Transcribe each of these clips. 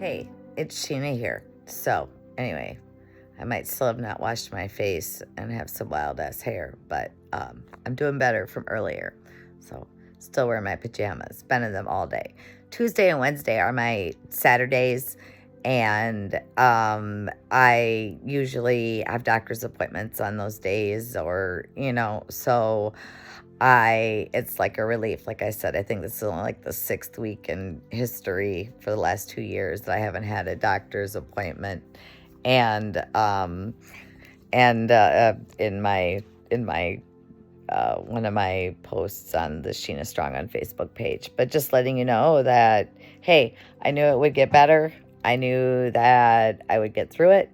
Hey, it's Sheena here. So, anyway, I might still have not washed my face and have some wild ass hair, but I'm doing better from earlier. So, still wearing my pajamas, been in them all day. Tuesday and Wednesday are my Saturdays, and I usually have doctor's appointments on those days, so it's like a relief. Like I said, I think this is only like the sixth week in history for the last 2 years that I haven't had a doctor's appointment. And, in my one of my posts on the Sheena Strong on Facebook page, but just letting you know that, hey, I knew it would get better. I knew that I would get through it.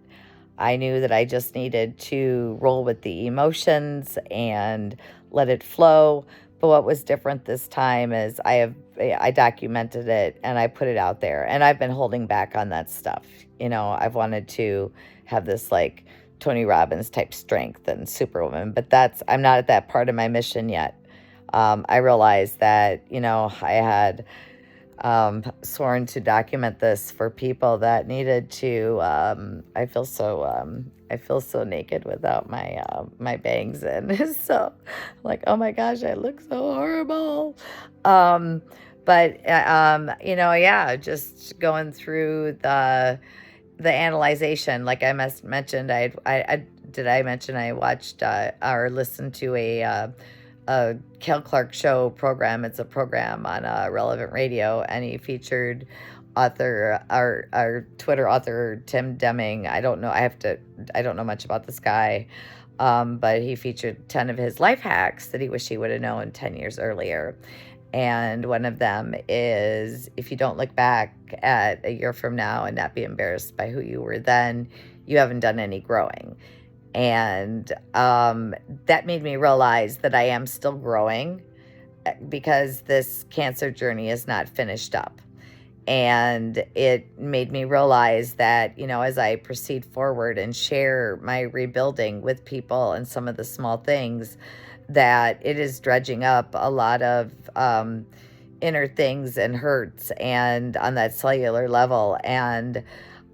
I knew that I just needed to roll with the emotions and let it flow. But what was different this time is I documented it and I put it out there. And I've been holding back on that stuff. I've wanted to have this like Tony Robbins type strength and superwoman, but I'm not at that part of my mission yet. I realized that, I had sworn to document this for people that needed to. I feel so naked without my bangs in. So, like, oh my gosh, I look so horrible. Yeah, just going through the analyzation. Like I mentioned, did I mention I watched or listened to a Kel Clark Show program. It's a program on Relevant Radio, and he featured our Twitter author Tim Deming. I don't know much about this guy, but he featured 10 of his life hacks that he wished he would have known 10 years earlier. And one of them is, if you don't look back at a year from now and not be embarrassed by who you were then, you haven't done any growing. And that made me realize that I am still growing because this cancer journey is not finished up. And it made me realize that, as I proceed forward and share my rebuilding with people and some of the small things, that it is dredging up a lot of inner things and hurts and on that cellular level. And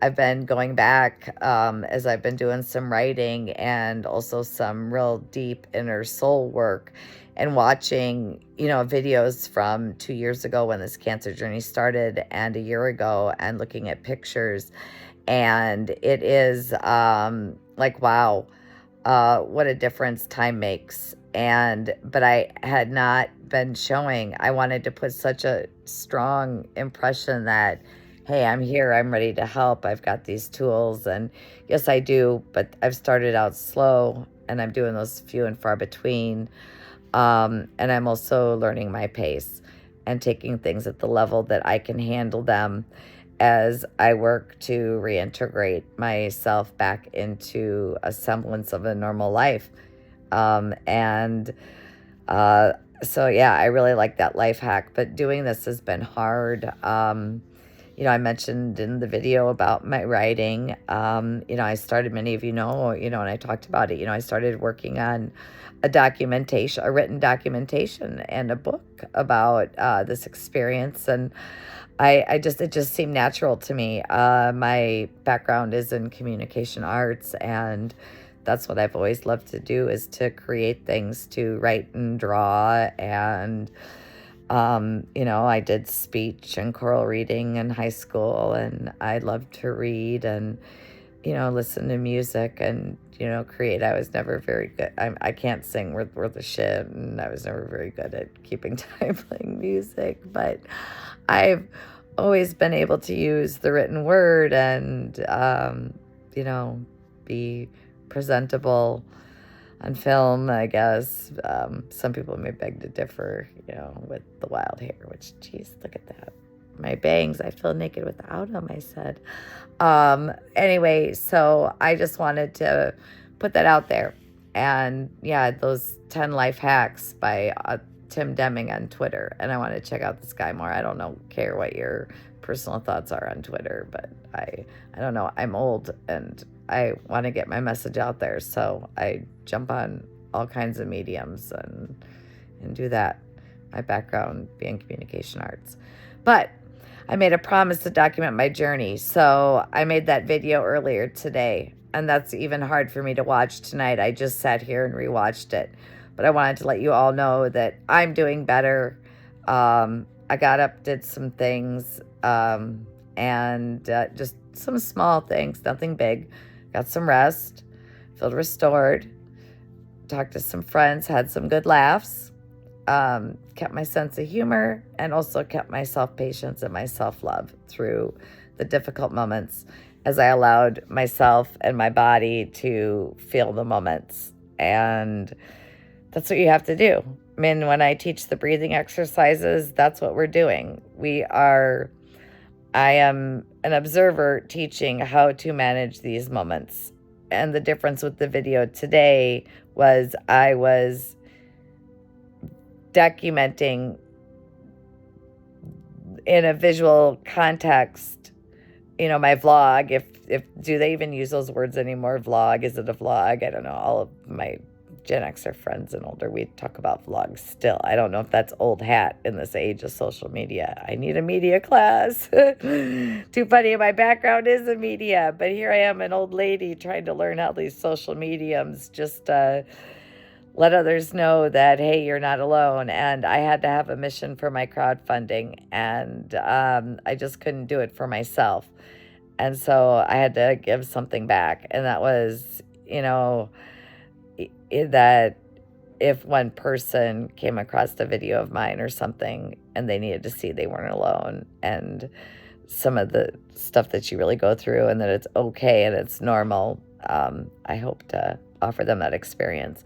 I've been going back as I've been doing some writing and also some real deep inner soul work and watching, videos from 2 years ago when this cancer journey started and a year ago, and looking at pictures. And it is like, wow, what a difference time makes. But I had not been showing. I wanted to put such a strong impression that, hey, I'm here, I'm ready to help, I've got these tools. And yes, I do, but I've started out slow and I'm doing those few and far between. And I'm also learning my pace and taking things at the level that I can handle them as I work to reintegrate myself back into a semblance of a normal life. So yeah, I really like that life hack, but doing this has been hard. I mentioned in the video about my writing, I started, many of and I talked about it, I started working on a written documentation and a book about this experience. And it just seemed natural to me. My background is in communication arts, and that's what I've always loved to do, is to create things, to write and draw. And I did speech and choral reading in high school, and I loved to read and, listen to music and, create. I was never very good. I can't sing worth a shit, and I was never very good at keeping time playing music, but I've always been able to use the written word and, be presentable on film, I guess. Some people may beg to differ, with the wild hair, which, geez, look at that. My bangs, I feel naked without them, I said. Anyway, so I just wanted to put that out there. And yeah, those 10 life hacks by Tim Deming on Twitter. And I want to check out this guy more. I don't care what your personal thoughts are on Twitter, but I don't know. I'm old and I want to get my message out there. So I jump on all kinds of mediums and do that. My background being communication arts. But I made a promise to document my journey. So I made that video earlier today, and that's even hard for me to watch tonight. I just sat here and rewatched it. But I wanted to let you all know that I'm doing better. I got up, did some things, and just some small things, nothing big. Got some rest, felt restored, talked to some friends, had some good laughs, kept my sense of humor, and also kept my self-patience and my self-love through the difficult moments as I allowed myself and my body to feel the moments. And that's what you have to do. I mean, when I teach the breathing exercises, that's what we're doing. I am an observer teaching how to manage these moments. And the difference with the video today was I was documenting in a visual context, my vlog. If do they even use those words anymore? Vlog, is it a vlog? I don't know. All of my Gen Xer friends and older, we talk about vlogs still. I don't know if that's old hat in this age of social media. I need a media class. Too funny, my background is in media, but here I am, an old lady trying to learn how these social mediums just let others know that, hey, you're not alone. And I had to have a mission for my crowdfunding, and I just couldn't do it for myself. And so I had to give something back. And that was, that if one person came across a video of mine or something and they needed to see they weren't alone, and some of the stuff that you really go through, and that it's okay and it's normal, I hope to offer them that experience.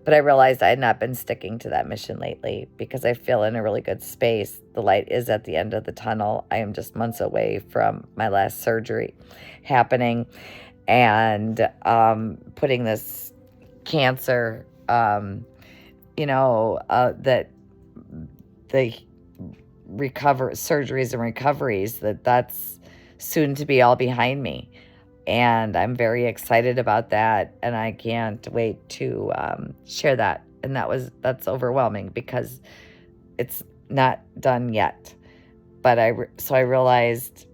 But I realized I had not been sticking to that mission lately because I feel in a really good space. The light is at the end of the tunnel. I am just months away from my last surgery happening, and putting this cancer, that the surgeries and recoveries, that's soon to be all behind me. And I'm very excited about that, and I can't wait to share that. And that's overwhelming because it's not done yet. But so I realized,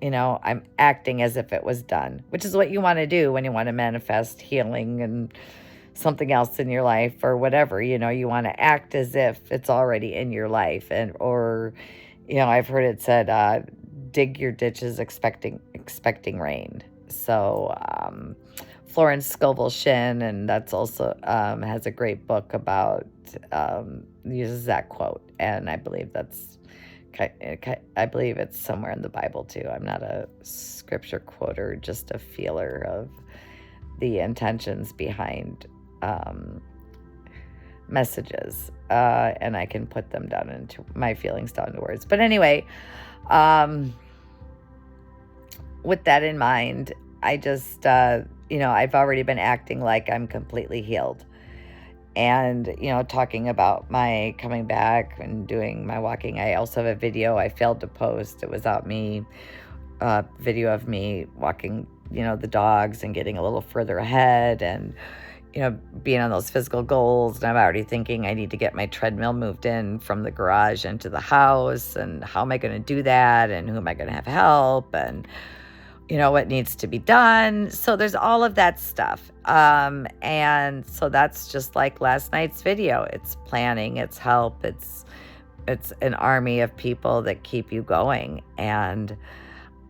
I'm acting as if it was done, which is what you want to do when you want to manifest healing and something else in your life or whatever. You want to act as if it's already in your life, or I've heard it said, dig your ditches expecting rain. So Florence Scovel Shinn, and that's also has a great book about, uses that quote, and I believe it's somewhere in the Bible too. I'm not a scripture quoter, just a feeler of the intentions behind messages, and I can put them down into my feelings down to words. But anyway, with that in mind, I just, I've already been acting like I'm completely healed. And, talking about my coming back and doing my walking. I also have a video I failed to post. It was video of me walking, the dogs and getting a little further ahead and, being on those physical goals. And I'm already thinking I need to get my treadmill moved in from the garage into the house. And how am I going to do that? And who am I going to have help? And, what needs to be done. So there's all of that stuff. And so that's just like last night's video. It's planning, it's help, it's an army of people that keep you going. And,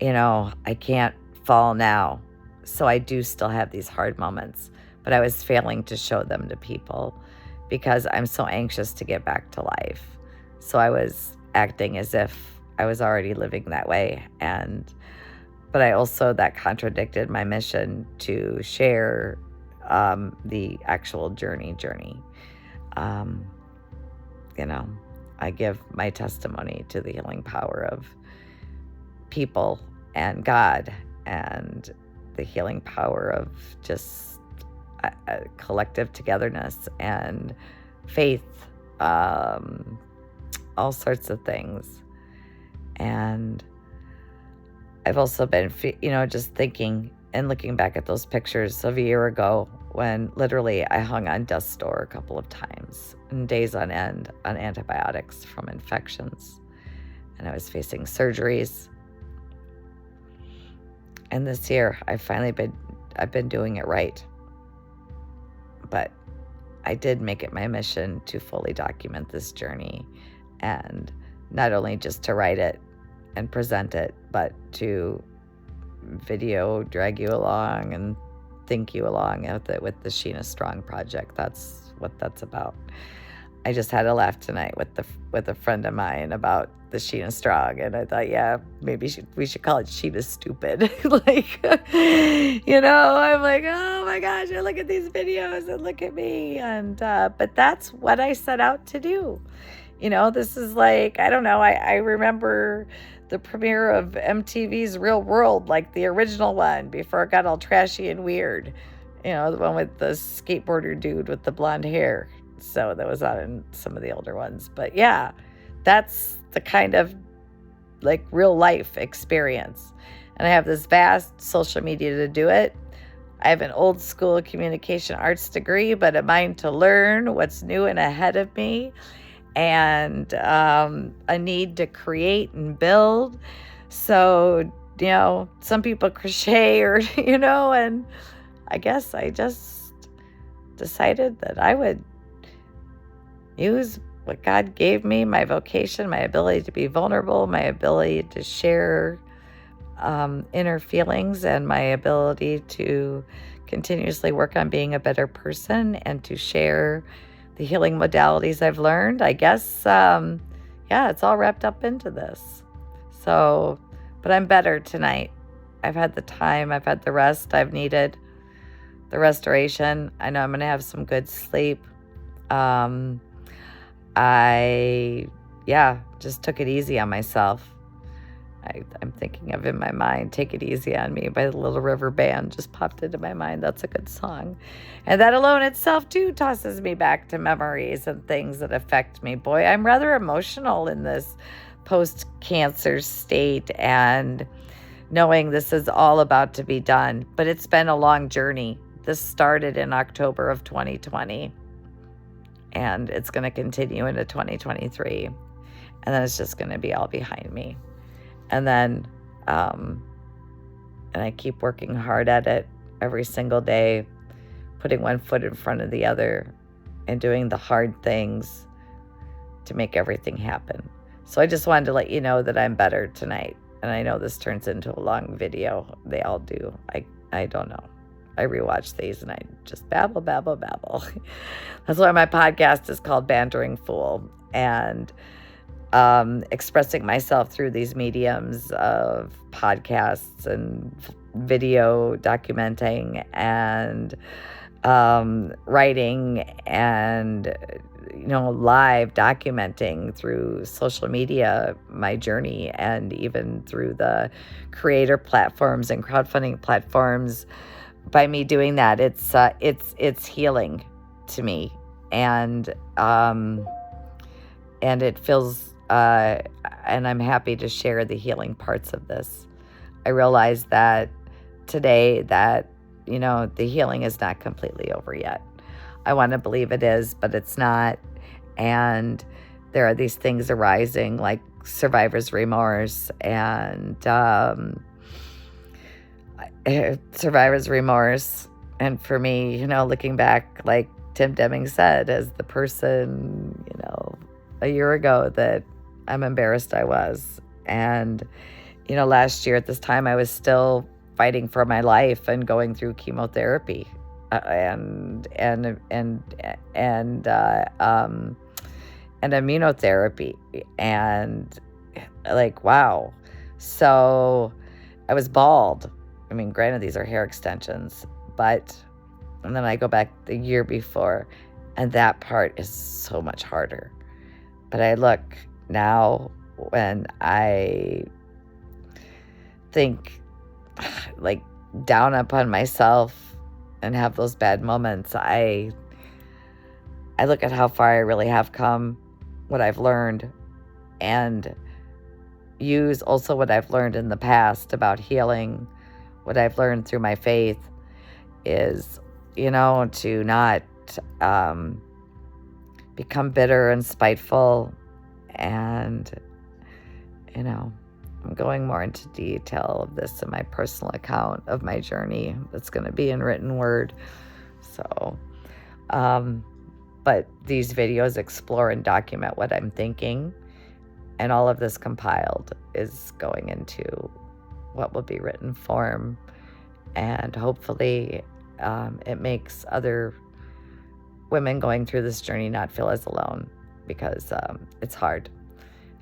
I can't fall now. So I do still have these hard moments, but I was failing to show them to people because I'm so anxious to get back to life. So I was acting as if I was already living that way. But I also, that contradicted my mission to share the actual journey. I give my testimony to the healing power of people and God, and the healing power of just a collective togetherness and faith, all sorts of things. And I've also been, just thinking and looking back at those pictures of a year ago when literally I hung on death's door a couple of times and days on end on antibiotics from infections. and I was facing surgeries. And this year, I've been doing it right. But I did make it my mission to fully document this journey, and not only just to write it and present it, but to video drag you along and think you along with the Sheena Strong project. That's what that's about. I just had a laugh tonight with a friend of mine about the Sheena Strong, and I thought, yeah, maybe we should call it Sheena Stupid. Like, I'm like, oh my gosh, I look at these videos and look at me, and but that's what I set out to do. This is like, I don't know, I remember the premiere of MTV's Real World, like the original one, before it got all trashy and weird. The one with the skateboarder dude with the blonde hair. So that was on some of the older ones. But yeah, that's the kind of like real life experience. And I have this vast social media to do it. I have an old school communication arts degree, but a mind to learn what's new and ahead of me, and a need to create and build. So, some people crochet or, and I guess I just decided that I would use what God gave me, my vocation, my ability to be vulnerable, my ability to share inner feelings, and my ability to continuously work on being a better person and to share the healing modalities I've learned. I guess, it's all wrapped up into this. So, but I'm better tonight. I've had the time, I've had the rest I've needed, the restoration. I know I'm going to have some good sleep. I just took it easy on myself. I'm thinking of in my mind, Take It Easy on Me by the Little River Band just popped into my mind. That's a good song. And that alone itself too tosses me back to memories and things that affect me. Boy, I'm rather emotional in this post-cancer state, and knowing this is all about to be done. But it's been a long journey. This started in October of 2020. And it's going to continue into 2023. And then it's just going to be all behind me. And then, and I keep working hard at it every single day, putting one foot in front of the other and doing the hard things to make everything happen. So I just wanted to let you know that I'm better tonight. And I know this turns into a long video. They all do. I don't know. I rewatch these and I just babble. That's why my podcast is called Bantering Fool, and expressing myself through these mediums of podcasts and video documenting and writing and live documenting through social media my journey, and even through the creator platforms and crowdfunding platforms. By me doing that, it's healing to me, and it feels and I'm happy to share the healing parts of this. I realize that today that the healing is not completely over yet. I want to believe it is, but it's not. And there are these things arising like survivor's remorse and survivor's remorse. And for me, looking back, like Tim Deming said, as the person, a year ago that I'm embarrassed I was. And, last year at this time, I was still fighting for my life and going through chemotherapy and immunotherapy. And like, wow. So I was bald. I mean, granted, these are hair extensions, and then I go back the year before, and that part is so much harder. But I look now, when I think like down upon myself and have those bad moments, I look at how far I really have come, what I've learned, and use also what I've learned in the past about healing. What I've learned through my faith is, to not become bitter and spiteful and you know, I'm going more into detail of this in my personal account of my journey that's going to be in written word. So, but these videos explore and document what I'm thinking, and all of this compiled is going into what will be written form, and hopefully it makes other women going through this journey not feel as alone, because it's hard.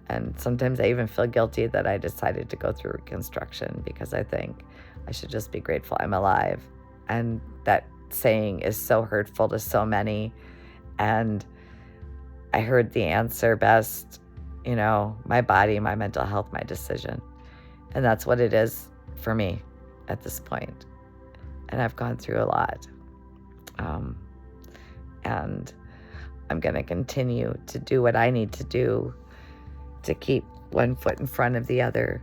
And sometimes I even feel guilty that I decided to go through reconstruction, because I think I should just be grateful I'm alive. And that saying is so hurtful to so many. And I heard the answer best, my body, my mental health, my decision. And that's what it is for me at this point. And I've gone through a lot. And I'm going to continue to do what I need to do to keep one foot in front of the other,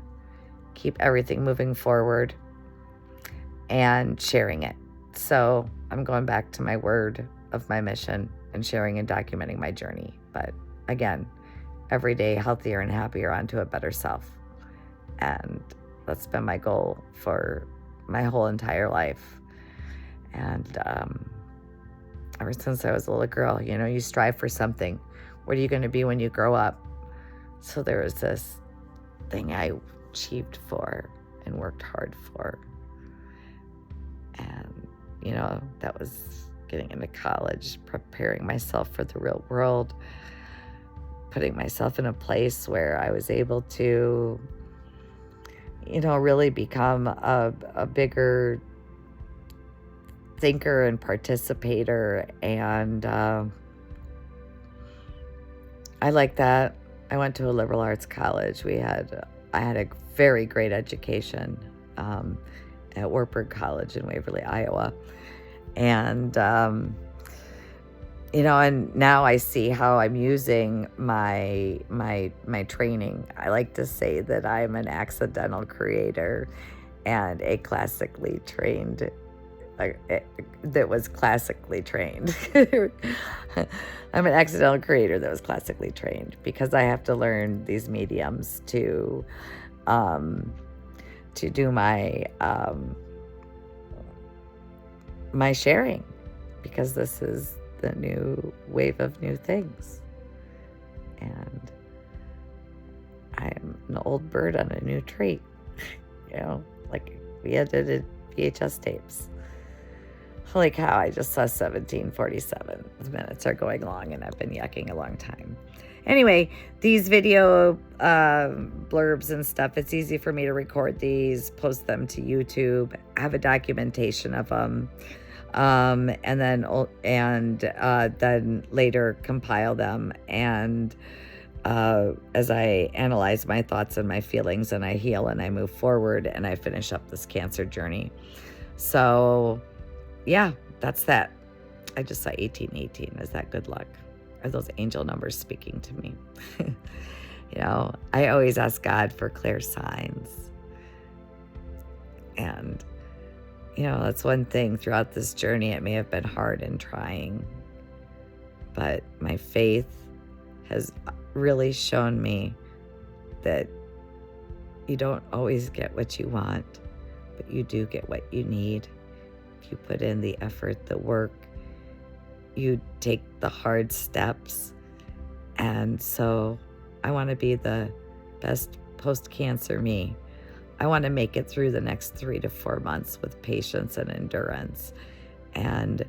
keep everything moving forward, and sharing it. So I'm going back to my word of my mission and sharing and documenting my journey. But again, every day healthier and happier, onto a better self. And that's been my goal for my whole entire life. And ever since I was a little girl, you strive for something. What are you going to be when you grow up? So there was this thing I achieved for and worked hard for. And, that was getting into college, preparing myself for the real world, putting myself in a place where I was able to, really become a bigger thinker and participator. And I like that. I went to a liberal arts college. I had a very great education at Wartburg College in Waverly, Iowa. And, and now I see how I'm using my training. I like to say that I'm an accidental creator and a classically trained, that was classically trained. I'm an accidental creator that was classically trained, because I have to learn these mediums to do my my sharing, because this is the new wave of new things. And I'm an old bird on a new tree, like we edited VHS tapes. Holy cow, I just saw 17:47. The minutes are going long, and I've been yucking a long time. Anyway, these video blurbs and stuff, it's easy for me to record these, post them to YouTube, have a documentation of them, and then later compile them. And as I analyze my thoughts and my feelings, and I heal and I move forward and I finish up this cancer journey. So yeah, that's that. I just saw 1818. Is that good luck? Are those angel numbers speaking to me? I always ask God for clear signs. And, that's one thing throughout this journey. It may have been hard and trying, but my faith has really shown me that you don't always get what you want, but you do get what you need. If you put in the effort, the work, you take the hard steps. And so I want to be the best post-cancer me. I want to make it through the next 3 to 4 months with patience and endurance, and,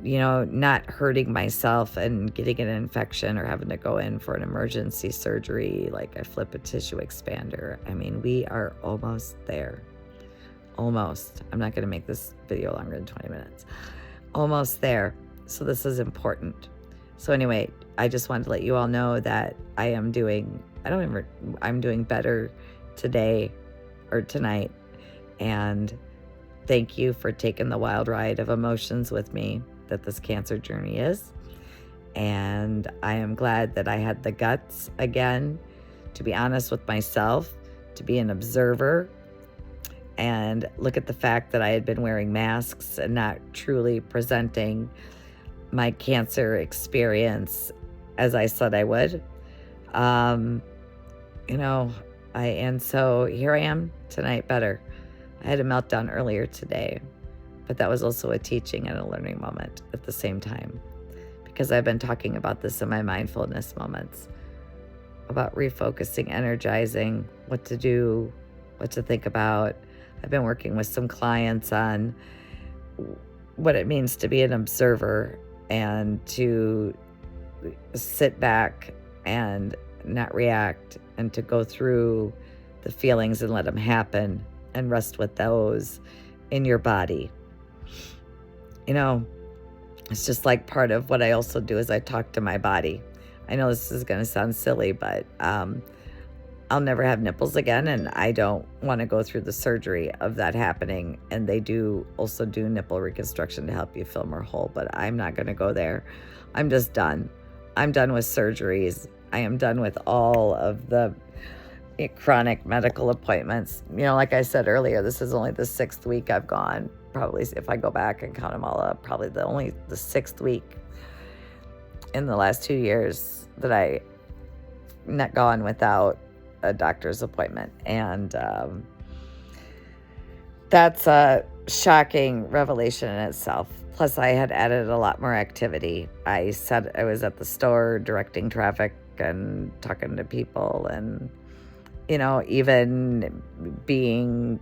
not hurting myself and getting an infection or having to go in for an emergency surgery, like a flip a tissue expander. I mean, we are almost there. Almost. I'm not going to make this video longer than 20 minutes. Almost there. So this is important. So anyway, I just wanted to let you all know that I'm doing better today or tonight. And thank you for taking the wild ride of emotions with me that this cancer journey is. And I am glad that I had the guts again to be honest with myself, to be an observer, and look at the fact that I had been wearing masks and not truly presenting my cancer experience as I said I would. you know, and so here I am tonight better. I had a meltdown earlier today, but that was also a teaching and a learning moment at the same time, because I've been talking about this in my mindfulness moments about refocusing, energizing, what to do, what to think about. I've been working with some clients on what it means to be an observer and to sit back and not react, and to go through the feelings and let them happen and rest with those in your body. You know, it's just like part of what I also do is I talk to my body. I know this is going to sound silly, but I'll never have nipples again, and I don't want to go through the surgery of that happening. And they do also do nipple reconstruction to help you feel more whole, but I'm not going to go there. I'm just done. I'm done with surgeries. I am done with all of the chronic medical appointments. You know, like I said earlier, this is only the 6th week I've gone. Probably, if I go back and count them all up, probably only the 6th week in the last 2 years that I not gone without a doctor's appointment. And that's a shocking revelation in itself. Plus, I had added a lot more activity. I said I was at the store directing traffic and talking to people, and, you know, even being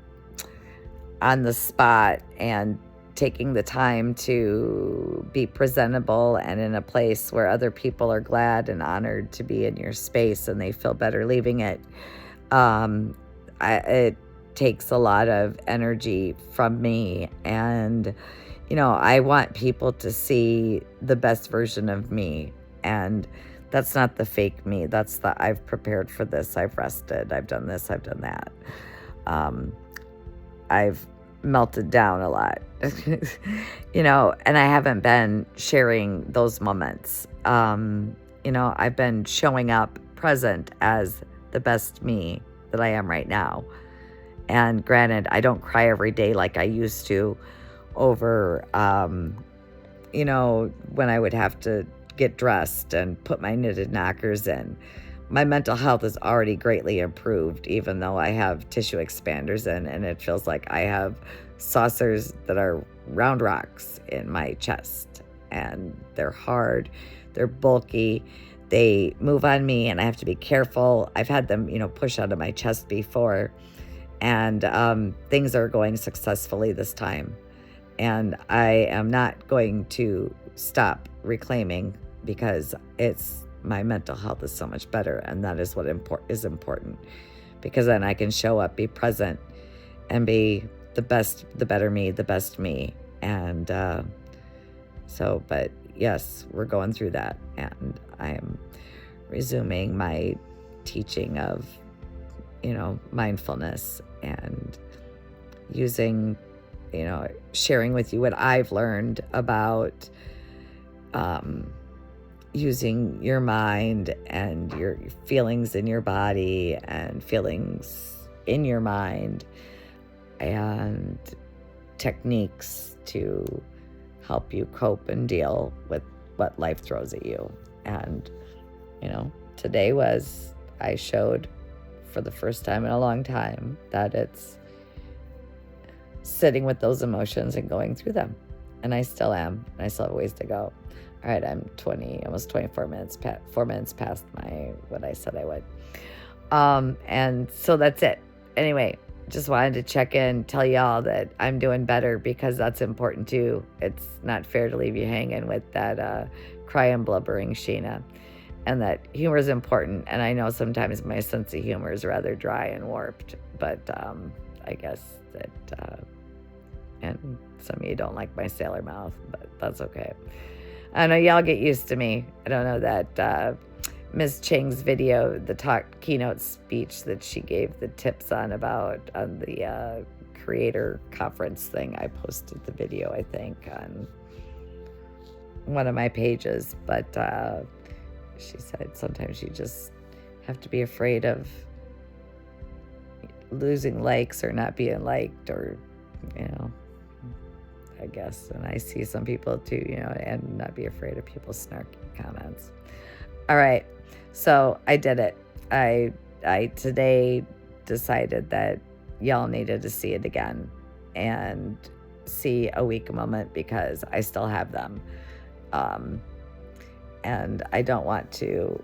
on the spot and taking the time to be presentable and in a place where other people are glad and honored to be in your space and they feel better leaving it. It takes a lot of energy from me, and you know, I want people to see the best version of me, and that's not the fake me. That's the I've prepared for this, I've rested, I've done this, I've done that. I've melted down a lot, you know, and I haven't been sharing those moments. You know, I've been showing up present as the best me that I am right now. And granted, I don't cry every day like I used to over, you know, when I would have to get dressed and put my knitted knockers in. My mental health is already greatly improved, even though I have tissue expanders in, and it feels like I have saucers that are round rocks in my chest, and they're hard, they're bulky, they move on me, and I have to be careful. I've had them, you know, push out of my chest before, and things are going successfully this time. And I am not going to stop reclaiming, because my mental health is so much better, and that is what is important, because then I can show up, be present, and be the better me, the best me. And but yes, we're going through that, and I am resuming my teaching of, you know, mindfulness, and using, you know, sharing with you what I've learned about using your mind and your feelings in your body and feelings in your mind, and techniques to help you cope and deal with what life throws at you. And, you know, today I showed for the first time in a long time that it's sitting with those emotions and going through them. And I still am, and I still have ways to go. All right, I'm almost 24 minutes, 4 minutes past what I said I would. And so that's it. Anyway, just wanted to check in, tell y'all that I'm doing better, because that's important too. It's not fair to leave you hanging with that crying, blubbering Sheena, and that humor is important. And I know sometimes my sense of humor is rather dry and warped, but I guess that, and some of you don't like my sailor mouth, but that's okay. I know y'all get used to me. I don't know that Ms. Ching's video, the keynote speech that she gave the tips on the creator conference thing. I posted the video, I think, on one of my pages, but she said sometimes you just have to be afraid of losing likes or not being liked, or, you know, I guess. And I see some people too, you know, and not be afraid of people's snarky comments. All right. So I did it. I I today decided that y'all needed to see it again and see a weak moment because I still have them. Um, and I don't want to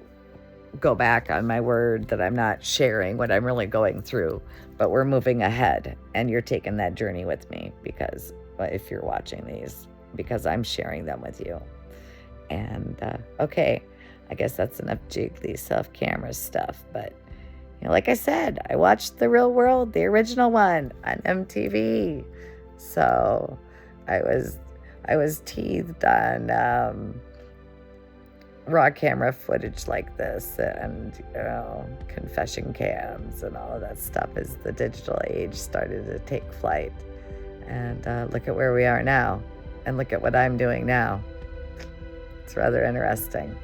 go back on my word that I'm not sharing what I'm really going through, but we're moving ahead and you're taking that journey with me because if you're watching these, because I'm sharing them with you. And okay, I guess that's enough jiggly self-camera stuff, but like I said, I watched The Real World, the original one on MTV. So I was teased on raw camera footage like this and confession cams and all of that stuff as the digital age started to take flight. And look at where we are now, and look at what I'm doing now. It's rather interesting.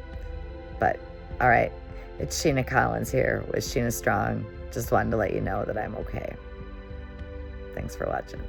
But all right, it's Sheena Collins here with Sheena Strong. Just wanted to let you know that I'm okay. Thanks for watching.